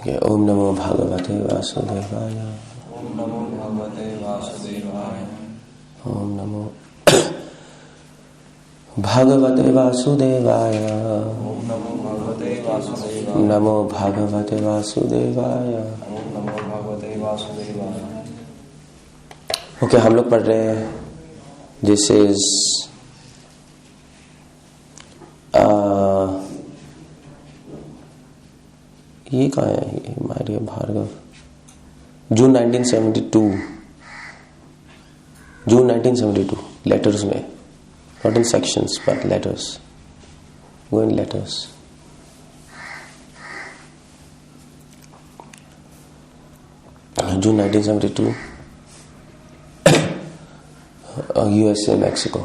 ओम नमो भगवते वासुदेवाय। ओम नमो भगवते वासुदेवाय। ओम नमो भगवते वासुदेवाय। ओम नमो भगवते वासुदेवाय। नमो भगवते वासुदेवाय। ओम नमो भगवते वासुदेवाय। ओके, हम लोग पढ़ रहे हैं दिस इज ये कहाँ है my dear Bhargav? June 1972, June 1972 letters में, not in sections but letters, go in letters. June 1972 USA, Mexico.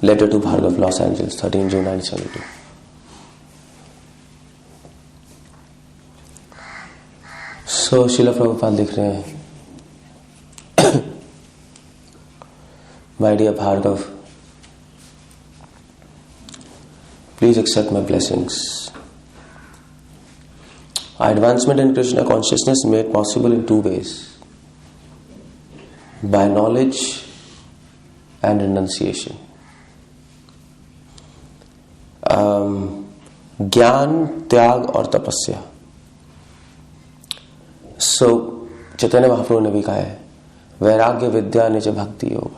Letter to Bhargav, Los Angeles, 13 June 1972. So, Srila Prabhupada लिख रहे हैं, My dear Bhargav, please accept my blessings. Our advancement in Krishna consciousness is made possible in two ways: by knowledge and renunciation. ज्ञान, त्याग और तपस्या। सो चैतन्य महाप्रभु ने भी कहा है, वैराग्य विद्या निज भक्ति योग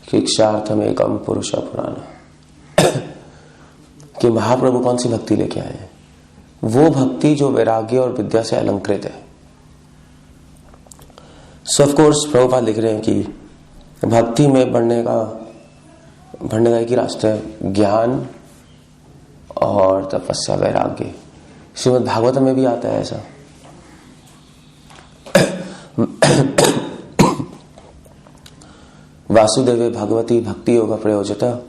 शिक्षार्थम एकम पुरुष पुराना। कि महाप्रभु कौन सी भक्ति लेके आए हैं? वो भक्ति जो वैराग्य और विद्या से अलंकृत है। सो ऑफ कोर्स प्रभुपाद लिख रहे हैं कि भक्ति में बढ़ने का एक ही रास्ता है, ज्ञान और तपस्या, वैराग्य। श्रीमद् भागवतम में भी आता है ऐसा। वासुदेवे भगवती भक्ति योग प्रयोजता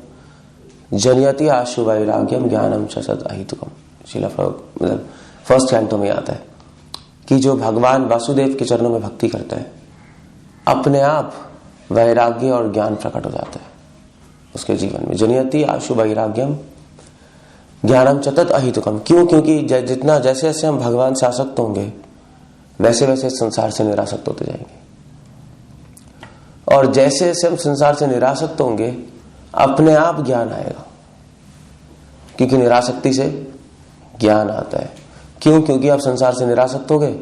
जनयति आशु वैराग्यम ज्ञानम च सद अहितुकम। शिला मतलब फर्स्ट कैंटो में आता है कि जो भगवान वासुदेव के चरणों में भक्ति करता है, अपने आप वैराग्य और ज्ञान प्रकट हो जाता है उसके जीवन में। जनयति आशु वैराग्यम ज्ञानम चतत अहितुकम। क्यों? क्योंकि जितना जैसे जैसे हम भगवान से आसक्त होंगे वैसे वैसे संसार से निरासक्त होते जाएंगे, और जैसे जैसे हम संसार से निरासक्त होंगे अपने आप ज्ञान आएगा, क्योंकि निरासक्ति से ज्ञान आता है। क्यों? क्योंकि आप संसार से निरासक्त हो गए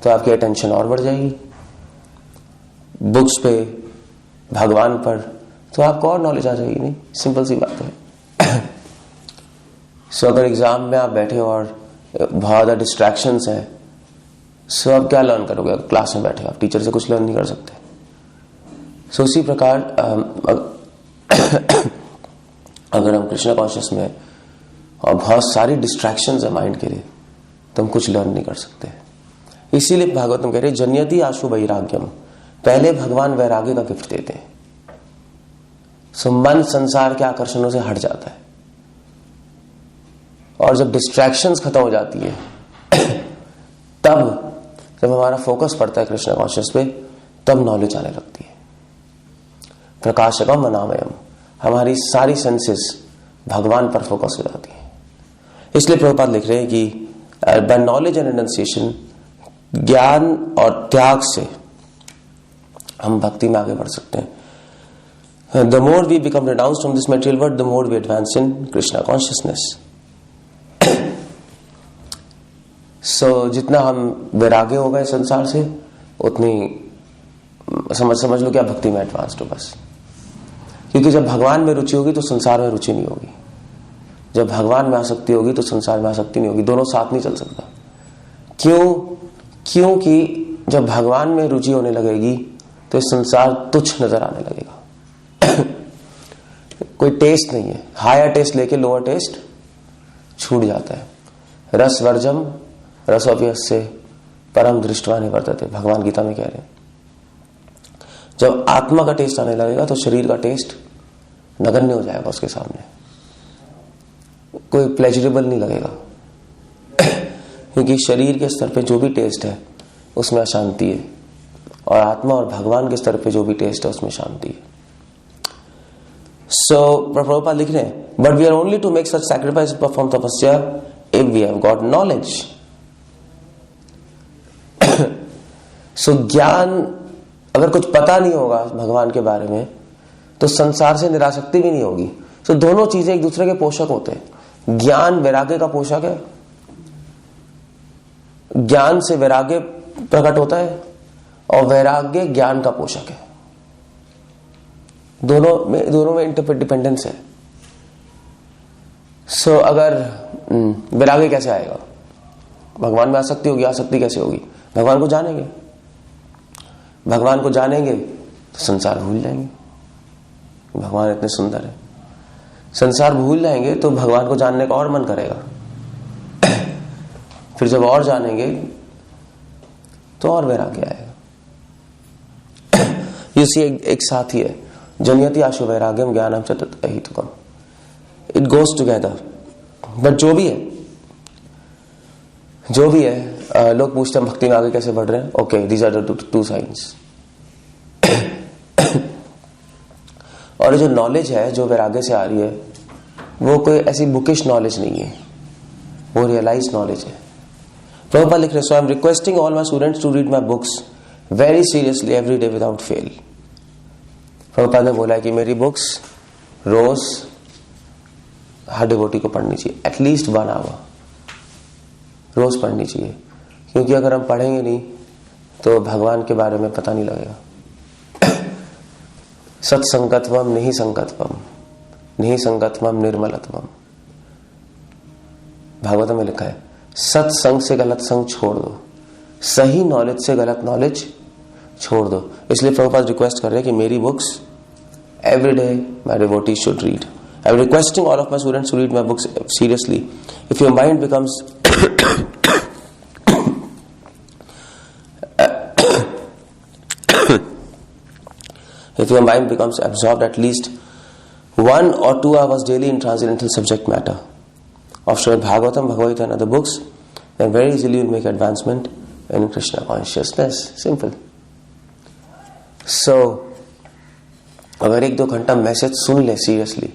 तो आपकी अटेंशन और बढ़ जाएगी बुक्स पे, भगवान पर, तो आपको और नॉलेज आ जाएगी। नहीं, सिंपल सी बात है। सो अगर एग्जाम में आप बैठे और बहुत ज्यादा डिस्ट्रैक्शंस हैं, सो आप क्या लर्न करोगे? क्लास में बैठे आप टीचर से कुछ लर्न नहीं कर सकते। सो उसी प्रकार अगर हम कृष्णा कॉन्शियस में और बहुत सारी डिस्ट्रैक्शंस है माइंड के लिए, तो हम कुछ लर्न नहीं कर सकते। इसीलिए भागवतम कह रहे जनयति आशु वैराग्यम। पहले भगवान वैराग्य का गिफ्ट देते हैं। सो मन संसार के आकर्षणों से हट जाता है, और जब डिस्ट्रैक्शंस खत्म हो जाती है तब जब हमारा फोकस पड़ता है कृष्ण कॉन्शियस पे, तब नॉलेज आने लगती है। प्रकाशकम अनामयम, हमारी सारी सेंसेस भगवान पर फोकस हो जाती है। इसलिए प्रभुपाद लिख रहे हैं कि बाय नॉलेज एंड रिनंसिएशन, ज्ञान और त्याग से हम भक्ति में आगे बढ़ सकते हैं। The more we become renounced from this material world, the more we advance in Krishna consciousness. So जितना हम वैराग्य हो गए संसार से, उतनी समझ लो कि आप भक्ति में एडवांस्ड हो बस। क्योंकि जब भगवान में रुचि होगी तो संसार में रुचि नहीं होगी, जब भगवान में आसक्ति होगी तो संसार में आसक्ति नहीं होगी। दोनों साथ नहीं चल सकता। क्यों? क्योंकि जब भगवान में रुचि होने लगेगी तो संसार तुच्छ नजर आने लगेगा। कोई टेस्ट नहीं है, हायर टेस्ट लेके लोअर टेस्ट छूट जाता है। रस वर्जम रसोप्यस्य परम दृष्टवा निवर्तते, भगवान गीता में कह रहे हैं। जब आत्मा का टेस्ट आने लगेगा तो शरीर का टेस्ट नगण्य हो जाएगा उसके सामने, कोई प्लेजरेबल नहीं लगेगा। क्योंकि शरीर के स्तर पे जो भी टेस्ट है उसमें अशांति है, और आत्मा और भगवान के स्तर पे जो भी टेस्ट है उसमें शांति है। सो प्रभुपाद लिख रहे हैं But we are only to make such sacrifice, perform tapasya, if we have got knowledge. So ज्ञान, अगर कुछ पता नहीं होगा भगवान के बारे में तो संसार से निरासक्ति भी नहीं होगी. तो दोनों चीजें एक दूसरे के पोषक होते हैं. ज्ञान वैराग्य का पोषक है. ज्ञान से वैराग्य प्रकट होता है और वैराग्य ज्ञान का पोषक है. दोनों में इंटरडिपेंडेंस है. सो अगर वैराग्य कैसे आएगा? भगवान में आसक्ति होगी. आसक्ति कैसे होगी? भगवान को जानेंगे. भगवान को जानेंगे तो संसार भूल जाएंगे. भगवान इतने सुंदर है. संसार भूल जाएंगे तो भगवान को जानने का और मन करेगा. फिर जब और जानेंगे तो और वैराग्य आएगा. ये एक साथ ही है. जनयति आशु वैराग्यम ज्ञानम च तत्अहितुकम. It goes together. बट जो भी है, लोग पूछते हैं भक्ति में आगे कैसे बढ़ रहे हैं. Okay, these are the two science. और जो नॉलेज है जो वैराग्य से आ रही है वो कोई ऐसी बुकिश नॉलेज नहीं है, वो रियलाइज नॉलेज है. प्रभुपाद लिख रहे, so I am requesting all my students to read my books very seriously every day without fail. Prabhupada ने बोला है कि मेरी बुक्स रोज हर डिवोटी को पढ़नी चाहिए. एटलीस्ट 1 आवर रोज पढ़नी चाहिए. क्योंकि अगर हम पढ़ेंगे नहीं तो भगवान के बारे में पता नहीं लगेगा. सत्संगत्वम नहीं संगत्वम, नहीं संगत्वम निर्मलत्वम. भागवत में लिखा है सत्संग से गलत संग छोड़ दो, सही नॉलेज से गलत नॉलेज छोड़ दो. इसलिए प्रभुपाद रिक्वेस्ट कर रहे हैं कि मेरी books every day my devotees should read. I am requesting all of my students to read my books seriously. If your mind becomes if your mind becomes absorbed at least 1 or 2 hours daily in transcendental subject matter of Srimad Bhagavatam, Bhagavad Gita and other books, then very easily you will make advancement in Krishna consciousness. Simple. So, अगर 1-2 घंटा message सुन ले seriously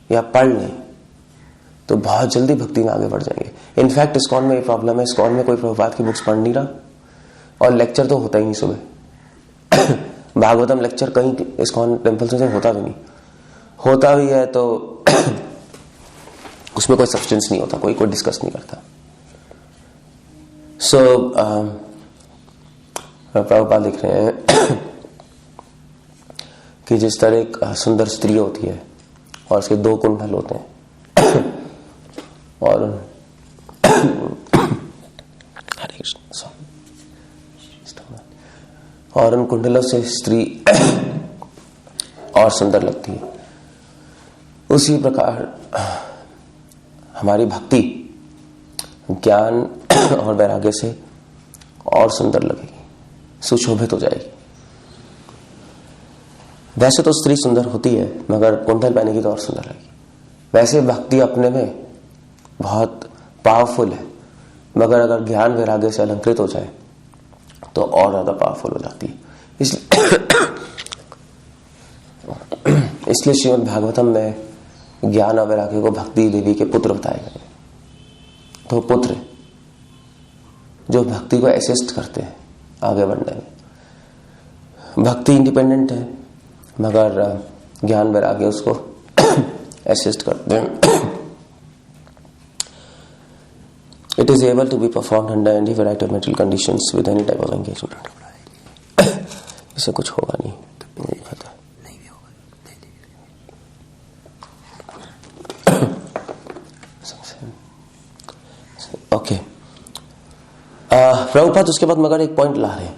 या पढ़ ले तो बहुत जल्दी भक्ति में आगे बढ़ जाएंगे. इनफैक्ट इस्कॉन में ये प्रॉब्लम है, इस्कॉन में कोई प्रभुपाद की बुक्स पढ़ नहीं रहा और लेक्चर तो होता ही नहीं सुबह. भागवतम लेक्चर कहीं इस्कॉन टेम्पल से होता भी नहीं. होता भी है तो उसमें कोई सब्सटेंस नहीं होता, कोई डिस्कस नहीं करता. सो प्रभुपाद लिख रहे हैं कि जिस तरह एक सुंदर स्त्री होती है और उसके 2 कुंडल होते हैं और हरे कृष्ण और उन कुंडलों से स्त्री और सुंदर लगती है, उसी प्रकार हमारी भक्ति ज्ञान और वैराग्य से और सुंदर लगेगी, सुशोभित हो जाएगी. वैसे तो स्त्री सुंदर होती है मगर कुंडल पहनेगी तो और सुंदर लगेगी. वैसे भक्ति अपने में बहुत पावरफुल है मगर अगर ज्ञान वैराग्य से अलंकृत हो जाए तो और ज्यादा पावरफुल हो जाती है. इसलिए श्रीमद् भागवतम में ज्ञान और वैराग्य को भक्ति देवी के पुत्र बताए गए. तो पुत्र जो भक्ति को असिस्ट करते हैं आगे बढ़ने में. भक्ति इंडिपेंडेंट है मगर ज्ञान वैराग्य उसको असिस्ट करते हैं. It is able to be performed under any variety of material conditions with any type of engagement. इससे कुछ होगा नहीं. ओके. प्रभुपाद उसके बाद मगर एक पॉइंट ला रहे हैं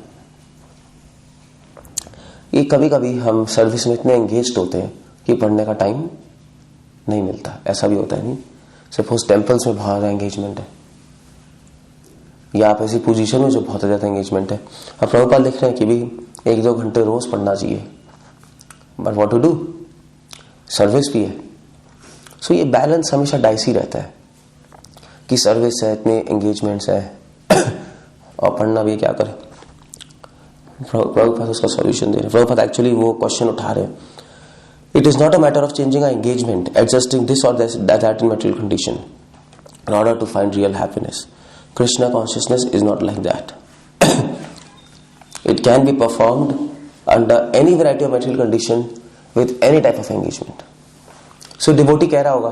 कि कभी कभी हम सर्विस में इतने एंगेज्ड होते हैं कि पढ़ने का टाइम नहीं मिलता. ऐसा भी होता है नहीं. सपोज टेम्पल्स में बहुत ज्यादा एंगेजमेंट है या आप ऐसी पोजीशन में जो बहुत ज्यादा एंगेजमेंट है. अब प्रभुपाद लिख रहे हैं कि भी 1-2 घंटे रोज पढ़ना चाहिए. But what to do, service भी है. सो ये बैलेंस हमेशा डाइसी रहता है कि सर्विस है, इतने एंगेजमेंट्स है और पढ़ना भी क्या करें. प्रभुपाद उसका सॉल्यूशन दे रहे हैं. प्रभुपाद एक्चुअली वो क्वेश्चन उठा रहे हैं It is not a matter of changing our engagement, adjusting this or that in material condition in order to find real happiness. Krishna consciousness is not like that. It can be performed under any variety of material condition with any type of engagement. So devotee कह रहा होगा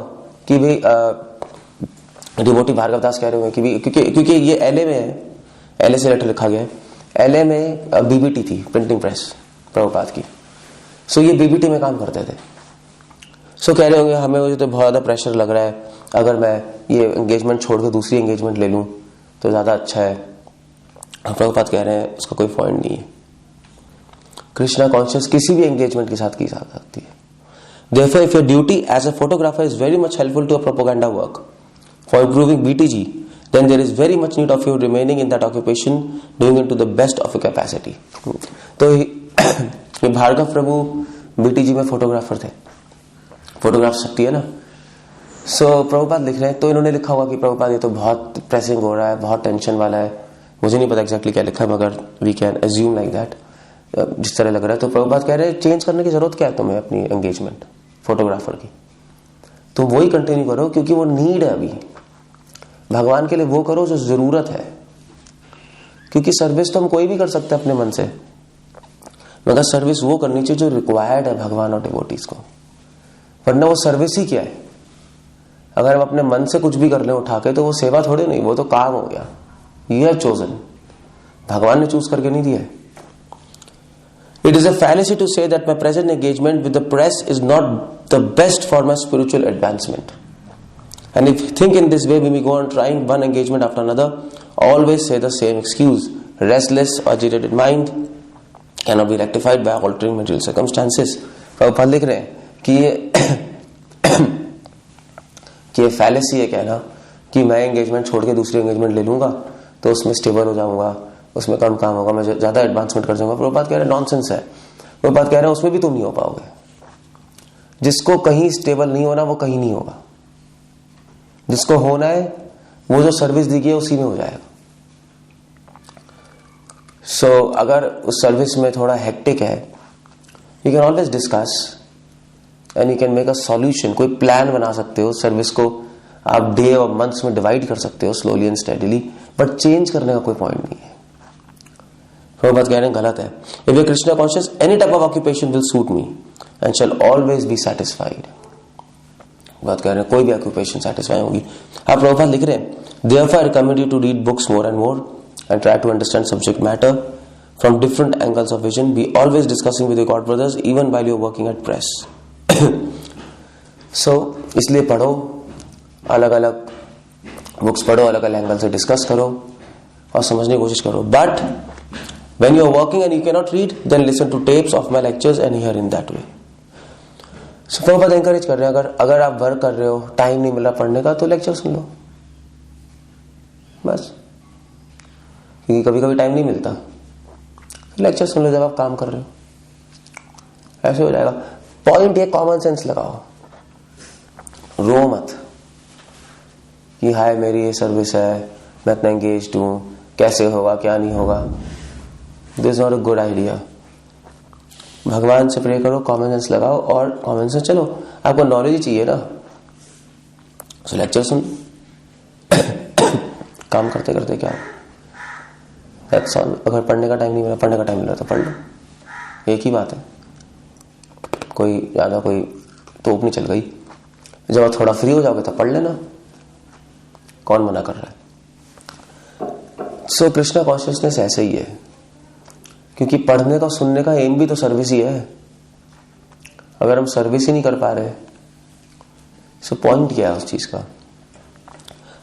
कि भाई devotee Bhargava दास कह रहे होंगे कि क्योंकि ये एलए में है, एलए से लेटर लिखा गया है, एलए में बीबीटी थी, प्रिंटिंग प्रेस प्रभुपाद की. सो ये बीबीटी में काम करते थे. सो कह रहे होंगे हमें मुझे तो बहुत ज्यादा प्रेशर लग रहा है, अगर मैं ये एंगेजमेंट छोड़ के दूसरी एंगेजमेंट ले लूं तो ज्यादा अच्छा है. प्रभुपाद कह रहे हैं उसका कोई पॉइंट नहीं है. कृष्णा कॉन्शियस किसी भी एंगेजमेंट के साथ की जा सकती है. Therefore, if your duty as a photographer is very much helpful to a propaganda work for improving BTG, then there is very much need of you remaining in that occupation, doing it to the best of your capacity. तो ये भार्गव प्रभु BTG में photographer थे, photograph सकती है ना. सो प्रभुपाद लिख रहे हैं, तो इन्होंने लिखा होगा कि प्रभुपाद ये तो बहुत प्रेसिंग हो रहा है, बहुत टेंशन वाला है. मुझे नहीं पता एग्जैक्टली क्या लिखा है, मगर we can assume like that, जिस तरह लग रहा है. तो प्रभुपाद कह रहे हैं चेंज करने की जरूरत क्या है तुम्हें अपनी एंगेजमेंट फोटोग्राफर की. तुम वही कंटिन्यू करो क्योंकि वो नीड है अभी. भगवान के लिए वो करो जो जरूरत है, क्योंकि सर्विस तो हम कोई भी कर सकते हैं अपने मन से, मगर सर्विस वो करनी चाहिए जो रिक्वायर्ड है भगवान और डिवोटीज को. वरना वो सर्विस ही क्या है. अगर हम अपने मन से कुछ भी कर ले उठा के तो वो सेवा थोड़ी नहीं, वो तो काम हो गया. यू हैव चोजन, भगवान ने चूज करके नहीं दिया है. It is a fallacy to say that my present engagement with the press is not the best for my spiritual advancement. And if you think in this way, when we go on trying one engagement after another, always say the same excuse. Restless, agitated mind cannot be rectified by altering material circumstances. Prabhupada लिख रहे हैं कि ये fallacy है कहना कि मैं engagement छोड़ के दूसरी engagement ले लूंगा तो उसमें stable हो जाऊंगा, उसमें कम काम होगा, मैं ज्यादा एडवांसमेंट कर जाऊंगा. प्रभुपाद कह रहे हैं नॉनसेंस है. प्रभुपाद कह रहे हैं उसमें भी तुम नहीं हो पाओगे. जिसको कहीं स्टेबल नहीं होना वो कहीं नहीं होगा. जिसको होना है वो जो सर्विस दी गई है उसी में हो जाएगा. सो अगर उस सर्विस में थोड़ा हेक्टिक है, you can always discuss and you can make a solution. कोई प्लान बना सकते हो, सर्विस को आप डे और मंथ्स में डिवाइड कर सकते हो slowly and steadily, but change करने का कोई पॉइंट नहीं है. प्रभुपाद कह रहे हैं गलत है. If you Krishna conscious any type of occupation will suit me and shall always be satisfied. बात कह रहे हैं कोई भी ऑक्यूपेशन सेटिस्फाई होगी. आप प्रभुपाद लिख रहे हैं therefore I recommend you to read books more and more and try to understand subject matter from different angles of vision. Be always discussing with your God brothers even while you're working at press. So इसलिए पढ़ो, अलग अलग books पढ़ो, अलग अलग angle से discuss करो और समझने की कोशिश करो. But when you are working and you cannot read, then listen to tapes of my lectures and hear in that way. So Prabhupada encourage कर रहे हैं अगर आप वर्क कर रहे हो, टाइम नहीं मिल रहा पढ़ने का, तो लेक्चर सुन लो बस. क्योंकि कभी कभी टाइम नहीं मिलता, लेक्चर सुन लो जब आप काम कर रहे हो, ऐसे हो जाएगा. पॉइंट ये कॉमन सेंस लगाओ, रो मत कि हाय मेरी ये सर्विस है, मैं इतना एंगेज्ड हूं, कैसे होगा क्या नहीं होगा. This is not a good idea. भगवान से प्रे करो, कॉमन सेंस लगाओ और कॉमन सेंस चलो. आपको नॉलेज ही चाहिए ना, सो लेक्चर सुन काम करते करते क्या, दैट्स ऑल. अगर पढ़ने का टाइम नहीं मिला, पढ़ने का टाइम मिला तो पढ़ लो, एक ही बात है. कोई ज्यादा कोई तोप नहीं चल गई. जब आप थोड़ा फ्री हो जाओगे तो पढ़ लेना, कौन मना कर रहा है. सो कृष्णा कॉन्शियसनेस ऐसे ही है, क्योंकि पढ़ने का सुनने का एम भी तो सर्विस ही है. अगर हम सर्विस ही नहीं कर पा रहे, सो पॉइंट क्या है उस चीज का.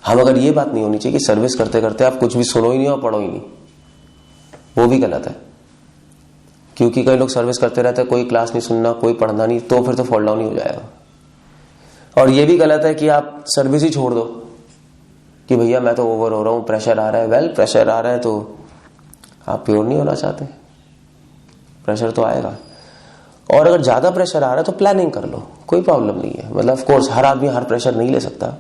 हम अगर ये बात नहीं होनी चाहिए कि सर्विस करते करते आप कुछ भी सुनो ही नहीं और पढ़ो ही नहीं, वो भी गलत है. क्योंकि कई लोग सर्विस करते रहते हैं, कोई क्लास नहीं सुनना, कोई पढ़ना नहीं, तो फिर तो फॉल डाउन ही हो जाएगा. और ये भी गलत है कि आप सर्विस ही छोड़ दो कि भैया मैं तो ओवर हो रहा हूं, प्रेशर आ रहा है. वेल प्रेशर आ रहा है तो आप प्योर नहीं होना चाहते, प्रेशर तो आएगा. और अगर ज्यादा प्रेशर आ रहा है तो प्लानिंग कर लो, कोई प्रॉब्लम नहीं है. मतलब ऑफ कोर्स हर आदमी हर प्रेशर नहीं ले सकता.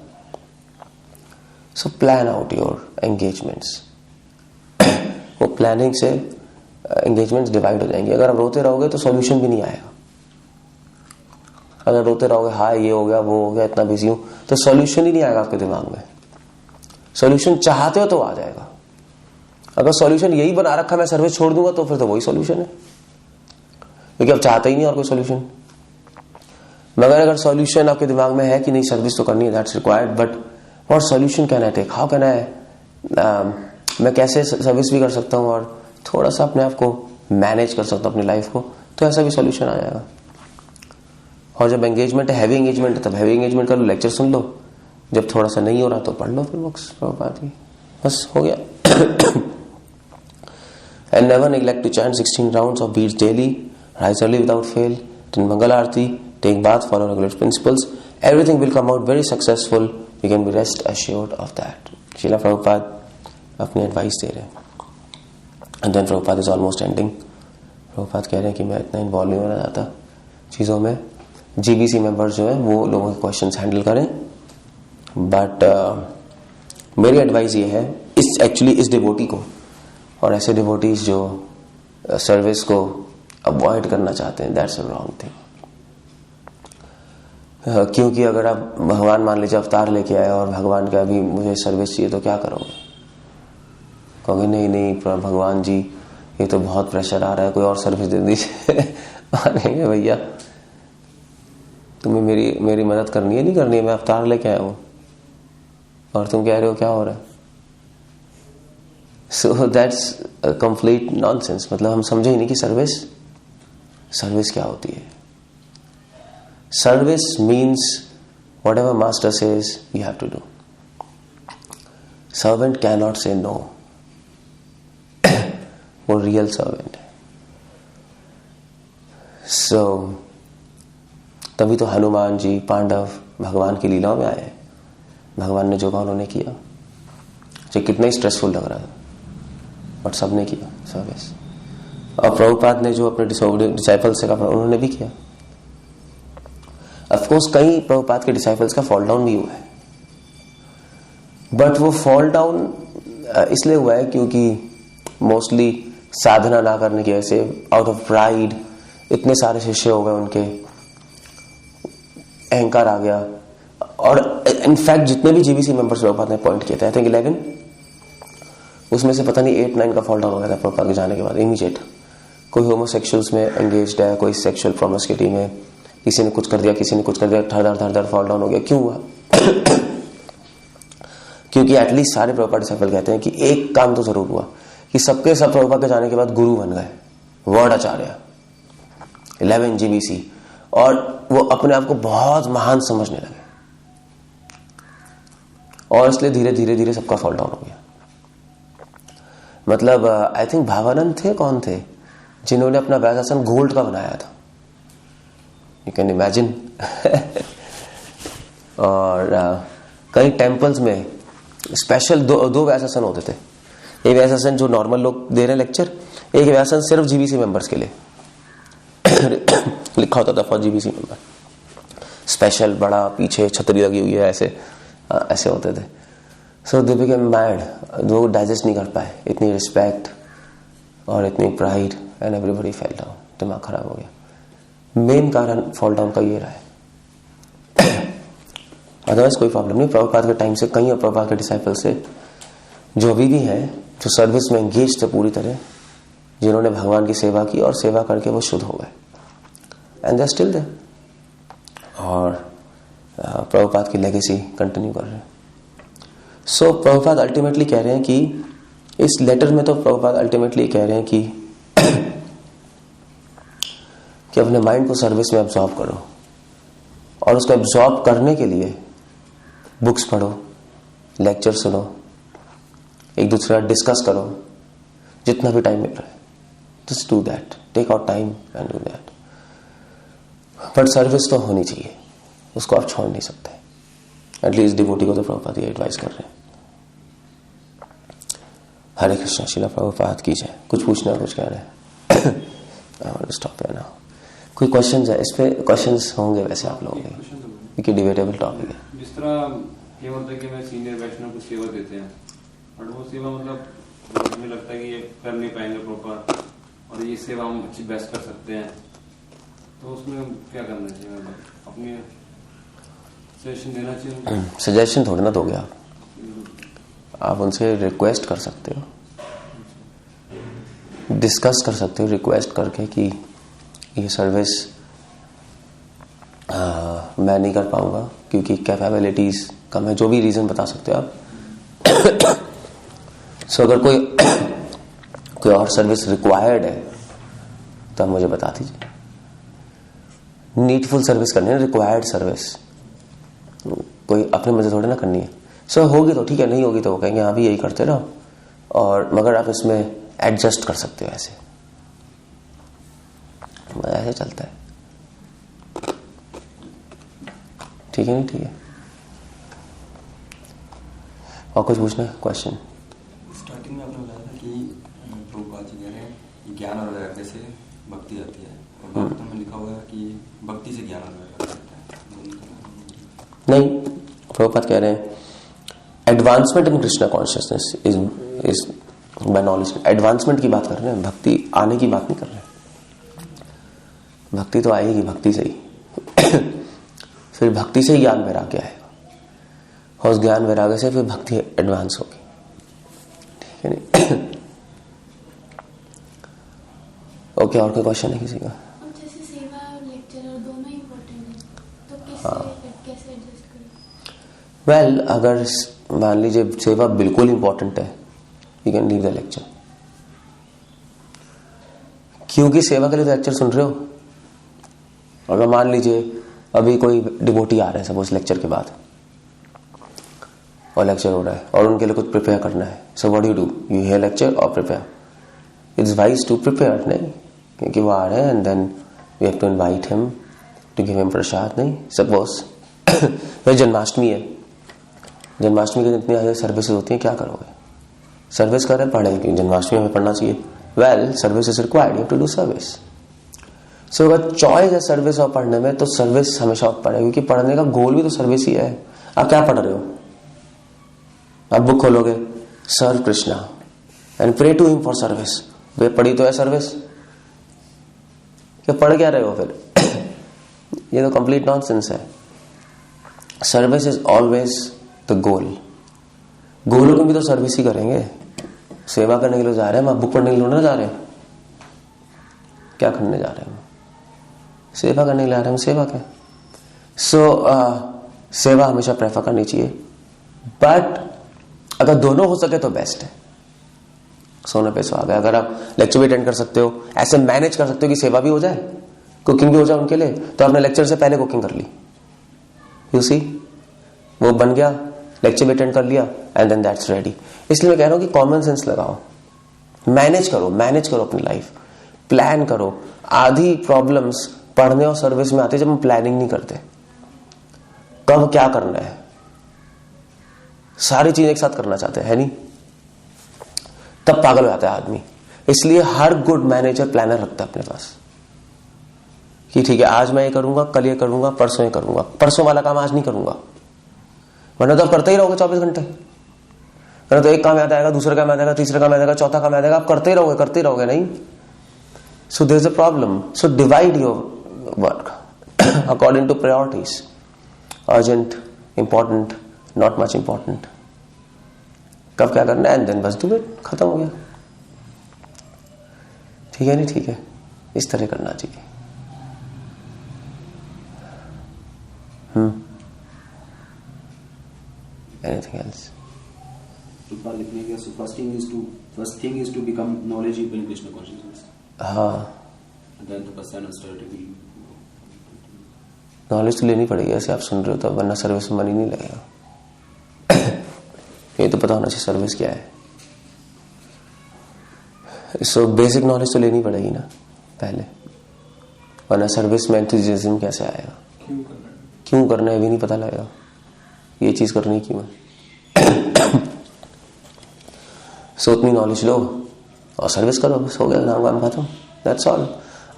So plan out your engagements. वो प्लानिंग से एंगेजमेंट्स डिवाइड हो जाएंगे. अगर आप रोते रहोगे तो सॉल्यूशन भी नहीं आएगा. अगर रोते रहोगे हाय ये हो गया वो हो गया इतना बिजी हूं, तो सॉल्यूशन ही नहीं आएगा आपके दिमाग में। सॉल्यूशन चाहते हो तो आ जाएगा। अगर सॉल्यूशन यही बना रखा मैं सर्विस छोड़ दूंगा तो फिर तो वही सॉल्यूशन है, क्योंकि आप चाहते ही नहीं और कोई सॉल्यूशन। मगर अगर सॉल्यूशन आपके दिमाग में है कि नहीं सर्विस तो करनी है, that's required, but what solution can I take, how can I, मैं कैसे सर्विस भी कर सकता हूँ और थोड़ा सा अपने आप को मैनेज कर सकता हूँ अपनी लाइफ को, तो ऐसा भी सॉल्यूशन आ जाएगा। और जब एंगेजमेंट है, हैवी एंगेजमेंट है, तब हैवी एंगेजमेंट कर लो, लेक्चर सुन लो, जब थोड़ा सा नहीं हो रहा तो पढ़ लो फिर बुक्स, बात ही बस हो गया। And never neglect to chant 16 rounds of beads daily, rise early without fail, attend mangal aarti, take bath, follow regular principles, everything will come out very successful, you can be rest assured of that. Shrila Prabhupada अपनी advice दे रहे हैं। And then Prabhupada is almost ending. Prabhupada कह रहे हैं कि मैं इतना इन्वॉल्व नहीं होना चाहता चीज़ों में, जीबीसी मेंबर्स जो है वो लोगों के क्वेश्चंस हैंडल करें, बट मेरी एडवाइस ये है इस डिवोटी को और ऐसे डिवोटीज जो सर्विस को अवॉइड करना चाहते हैं, दैट्स अ रॉन्ग थिंग। क्योंकि अगर आप भगवान मान लीजिए अवतार लेके आए और भगवान का अभी मुझे सर्विस चाहिए तो क्या करोगे? कहोगे नहीं भगवान जी ये तो बहुत प्रेशर आ रहा है, कोई और सर्विस दे दीजिए। मानेंगे भैया तुम्हें मेरी मदद करनी है, नहीं करनी है, मैं अवतार लेके आया हूं और तुम कह रहे हो क्या हो रहा है। So that's complete nonsense. मतलब हम समझे ही नहीं कि सर्विस क्या होती है। Service means whatever master says you have to do. Servant cannot say no. वो रियल सर्वेंट है। सो तभी तो हनुमान जी, पांडव भगवान की लीलाओं में आए। भगवान ने जो कहा उन्होंने किया, जो कितना ही स्ट्रेसफुल लग रहा था, बट सबने किया सर्विस। और प्रभुपाद ने जो अपने डिसाइपल्स से कहा उन्होंने भी किया। ऑफकोर्स कई प्रभुपाद के डिसाइपल्स का फॉल डाउन भी हुआ है, बट वो फॉल डाउन इसलिए हुआ है क्योंकि मोस्टली साधना ना करने की वजह से, आउट ऑफ प्राइड, इतने सारे शिष्य हो गए, उनके अहंकार आ गया। और इनफैक्ट जितने भी जीबीसी मेंबर्स प्रभुपाद ने अपॉइंट किए थे, आई थिंक 11, उसमें से पता नहीं 8-9 का फॉल डाउन हो गया था प्रभुपाद के जाने के बाद इमीडिएट। कोई होमोसेक्सुअल्स में एंगेज्ड है, कोई सेक्सुअल प्रोमिस्क्यूइटी में, किसी ने कुछ कर दिया, किसी ने कुछ कर दिया, धड़ फॉल डाउन हो गया। क्यों हुआ? क्योंकि एटलीस्ट सारे प्रभुपाद डिसाइपल कहते हैं कि एक काम तो जरूर हुआ कि सबके सब प्रभुपाद के जाने के बाद गुरु बन गए, वर्ड आचार्य 11 जीबीसी, और वो अपने आप को बहुत महान समझने लगे और इसलिए धीरे धीरे सबका फॉल डाउन हो गया। मतलब आई थिंक भावानंद थे, कौन थे जिन्होंने अपना वैसासन गोल्ड का बनाया था, यू कैन इमेजिन। और कई टेम्पल्स में स्पेशल दो वैसासन होते थे। एक वैसासन जो नॉर्मल लोग दे रहे हैं लेक्चर, एक वैसासन सिर्फ जीबीसी मेंबर्स के लिए लिखा होता था फॉर जीबीसी मेंबर, स्पेशल, बड़ा, पीछे छतरी लगी हुई है, ऐसे होते थे। सो दे बिकेम मैड, वो डाइजेस्ट नहीं कर पाए, इतनी रिस्पेक्ट और इतनी pride, and everybody fell down, दिमाग खराब हो गया। मेन कारण फॉल डाउन का ये रहा है, अदरवाइज कोई प्रॉब्लम नहीं। प्रभुपाद के टाइम से कई और प्रभुपाद के डिसाइपल से जो अभी भी हैं, जो सर्विस में एंगेज थे पूरी तरह, जिन्होंने भगवान की सेवा की और सेवा करके वो शुद्ध हो गए, and they are still there, और प्रभुपाद की लेगेसी कंटिन्यू कर रहे हैं। सो प्रभुपाद अल्टीमेटली कह रहे हैं कि इस लेटर में तो प्रभुपाद अल्टीमेटली कह रहे हैं कि अपने माइंड को सर्विस में एब्जॉर्ब करो, और उसको एब्जॉर्ब करने के लिए बुक्स पढ़ो, लेक्चर सुनो, एक दूसरा डिस्कस करो, जितना भी टाइम मिल रहा है, just do that, take out time and do that. But service तो होनी चाहिए, उसको आप छोड़ नहीं सकते। एटलीस्ट डिवोटी को तो प्रभुपाद ये एडवाइस कर रहे हैं। हरे कृष्णा, श्रीला प्रभुपाद की जय। कुछ पूछना, कुछ कह रहे हैं? स्टॉप है ना। कोई क्वेश्चंस है इस पे? क्वेश्चंस होंगे वैसे आप लोगों के, क्योंकि डिबेटेबल टॉपिक है। जिस तरह ये होता है कि मैं सीनियर वैष्णव को सेवा देते हैं, बट वो सेवा मतलब मुझे लगता है कि ये कर नहीं पाएंगे प्रॉपर, और ये सेवा हम अच्छी बेस्ट कर सकते हैं, तो उसमें क्या करना चाहिए, मतलब अपनी सजेशन देना चाहिए? सजेशन थोड़ी ना दोगे आप उनसे रिक्वेस्ट कर सकते हो, डिस्कस कर सकते हो रिक्वेस्ट करके कि ये सर्विस मैं नहीं कर पाऊंगा क्योंकि कैपेबिलिटीज कम है, जो भी रीजन बता सकते हो आप। सो अगर कोई और सर्विस रिक्वायर्ड है तो आप मुझे बता दीजिए। नीडफुल सर्विस करनी है, रिक्वायर्ड सर्विस कोई अपने मजे थोड़ी ना करनी है। सो होगी तो ठीक है, नहीं होगी तो वो कहेंगे हाँ भी यही करते रहो, और मगर आप इसमें एडजस्ट कर सकते हो, ऐसे चलता है। ठीक है, नहीं ठीक है। और कुछ पूछना है? क्वेश्चन स्टार्टिंग में आपने बताया था कि प्रभुपाद जी कह रहे हैं कि ज्ञान और वैराग्य से भक्ति आती है, और भागवतम में लिखा हुआ है कि भक्ति से ज्ञान और वैराग्य आता है। नहीं, प्रभुपाद कह रहे हैं advancement in Krishna consciousness is by knowledge. Advancement की बात कर रहे हैं, भक्ति आने की बात नहीं कर रहे। भक्ति तो आएगी भक्ति से ही फिर भक्ति से ही ज्ञान वैराग्य आएगा, और उस ज्ञान वैराग्य से फिर भक्ति एडवांस होगी। ठीक है नहीं? ओके, और कोई क्वेश्चन है किसी का? जैसे सेवा और लेक्चर और दोनों इम्पोर्टेंट है, तो कैसे एडजस्ट करें? वेल, अगर मान लीजिए सेवा बिल्कुल इंपॉर्टेंट है, you can leave the lecture. क्योंकि सेवा के लिए तो लेक्चर सुन रहे हो। अगर मान लीजिए अभी कोई डिवोटी आ रहे हैं सपोज लेक्चर के बाद, और लेक्चर हो रहा है और उनके लिए कुछ प्रिपेयर करना है, so what do you hear lecture और prepare? It's wise to prepare, नहीं? क्योंकि वो आ रहे हैं and then we have to invite him to give him prasad, नहीं? सपोज फिर जन्माष्टमी है, जन्माष्टमी के दिन इतनी सारी सर्विसेज होती हैं, क्या करोगे? सर्विस कर रहे पढ़े, क्योंकि जन्माष्टमी में पढ़ना चाहिए। Well, service is required, you have to do service. So अगर चॉइस है सर्विस और पढ़ने में, तो सर्विस हमेशा पढ़े, क्योंकि पढ़ने का गोल भी तो सर्विस ही है। आप क्या पढ़ रहे हो? आप बुक खोलोगे, serve Krishna and pray to him for service. वे पढ़ी तो है सर्विस, क्या पढ़ क्या रहे हो फिर? ये तो कंप्लीट नॉनसेंस है। Service is always the goal. गोलों में भी तो सर्विस ही करेंगे। सेवा करने के लिए जा रहे हैं, हम बुक पढ़ने के लिए ना जा रहे हैं। क्या करने जा रहे हैं? सेवा करने के लिए आ रहे हैं, सेवा क्या? सेवा हमेशा प्रेफर करनी चाहिए, बट अगर दोनों हो सके तो बेस्ट है। सोने पे सुहागा। अगर आप लेक्चर भी अटेंड कर सकते हो, ऐसे मैनेज कर सकते हो कि सेवा भी हो जाए, कुकिंग भी हो जाए उनके लिए, तो आपने लेक्चर से पहले कुकिंग कर ली, यू सी, वो बन गया, लेक्चर भी अटेंड कर लिया एंड देन दैट्स रेडी। इसलिए मैं कह रहा हूं कि कॉमन सेंस लगाओ, मैनेज करो अपनी लाइफ, प्लान करो। आधी प्रॉब्लम्स पढ़ने और सर्विस में आती है जब हम प्लानिंग नहीं करते। कब क्या करना है, सारी चीज एक साथ करना चाहते हैं, है नहीं? तब पागल हो जाता है आदमी। इसलिए हर गुड मैनेजर प्लानर रखता है अपने पास कि ठीक है, आज मैं ये करूंगा, कल ये करूंगा, परसों ये करूंगा, परसों वाला काम आज नहीं करूंगा, वरना तो आप करते ही रहोगे 24 घंटे। वरना तो एक काम याद आएगा, दूसरा काम याद आएगा, तीसरा काम याद आएगा, चौथा काम याद आएगा, आप करते ही रहोगे, नहीं? So there is a problem. So divide your work according to priorities, urgent, important, not much important, कब क्या करना है, एंड देन बस डू इट, खत्म हो गया। ठीक है, नहीं ठीक है? इस तरह करना चाहिए। Anything else? लिखने के first thing is to become knowledgeable in Krishna consciousness. हाँ, Then the person started to be. Knowledge तो लेनी पड़ेगी, ऐसे आप सुन रहे हो तो, वरना सर्विस में मनी नहीं लगेगा। ये तो पता होना चाहिए सर्विस क्या है। सो बेसिक नॉलेज तो लेनी पड़ेगी ना पहले, वरना सर्विस में एंथुसियाज्म कैसे आएगा? क्यों करना है भी नहीं पता लगेगा, ये चीज करनी क्यों है। सो उतनी नॉलेज लो और सर्विस करो, बस हो गया, नाम खत्म, दैट्स ऑल।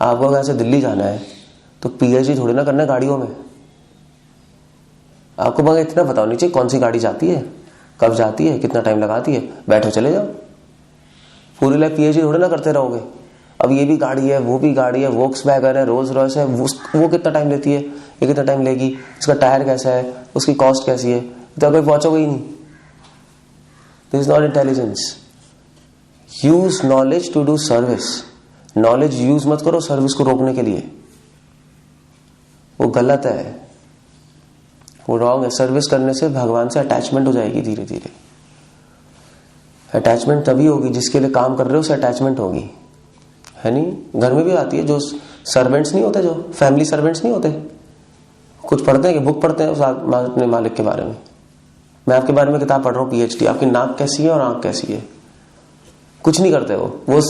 आपको अगर ऐसे दिल्ली जाना है तो पीएचडी थोड़ी ना करना है गाड़ियों में। आपको मगर इतना पता होना चाहिए कौन सी गाड़ी जाती है, कब जाती है, कितना टाइम लगाती है, बैठो चले जाओ। पूरी लाइफ पीएचडी थोड़ी ना करते रहोगे, अब ये भी गाड़ी है, वो भी गाड़ी है, वोक्सवैगन है, रोल्स रॉयस है, वो कितना टाइम लेती है, ये कितना टाइम लेगी, उसका टायर कैसा है, उसकी कॉस्ट कैसी है, तो कोई पहुंचोगे ही नहीं. This is not intelligence. Use knowledge to do service. Knowledge use मत करो सर्विस को रोकने के लिए, वो गलत है, वो रॉन्ग है. सर्विस करने से भगवान से अटैचमेंट हो जाएगी धीरे धीरे. अटैचमेंट तभी होगी जिसके लिए काम कर रहे हो उसे अटैचमेंट होगी, है नहीं. घर में भी आती है, जो सर्वेंट्स नहीं होते, जो फैमिली सर्वेंट्स नहीं होते, कुछ पढ़ते हैं कि बुक पढ़ते हैं अपने मालिक के बारे में. मैं आपके बारे में किताब पढ़ रहा हूँ PhD, आपकी नाक कैसी है और आंख कैसी है, कुछ नहीं करते. वो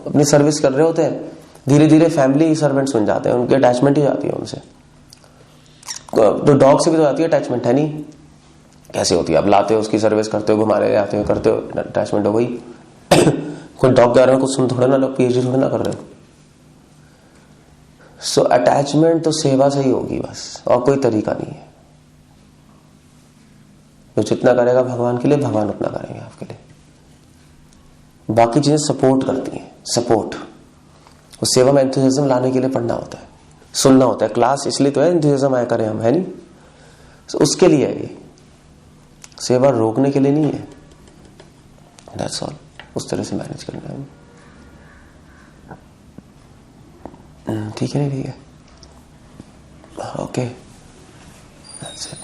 अपनी सर्विस कर रहे होते हैं. धीरे धीरे फैमिली सर्वेंट्स बन जाते हैं, उनकी अटैचमेंट ही जाती है उनसे. तो डॉग से भी तो जाती है अटैचमेंट, है नहीं. कैसे होती है, आप लाते हो, उसकी सर्विस करते हो, घुमाने ले आते हो, करते हो, अटैचमेंट हो गई. कोई डॉग के बारे में कुछ सुन थोड़ा ना, PhD थोड़ा ना कर रहे हो. सो अटैचमेंट तो सेवा से ही होगी बस, और कोई तरीका नहीं है. जो जितना करेगा भगवान के लिए, भगवान उतना करेंगे आपके लिए. बाकी चीजें सपोर्ट करती हैं. सपोर्ट, वो सेवा में एंथुसियाज्म लाने के लिए पढ़ना होता है, सुनना होता है. क्लास इसलिए तो है, एंथुसियाज्म आया करें हम, है नहीं. तो उसके लिए है ये, सेवा रोकने के लिए नहीं है. That's all. उस तरह से मैनेज करना है. ठीक है, नहीं ठीक है, okay. That's it.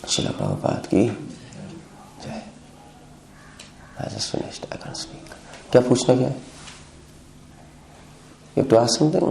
Srila Prabhupada की जय. I just finished. I can't speak. क्या पूछना क्या है? You have to ask something?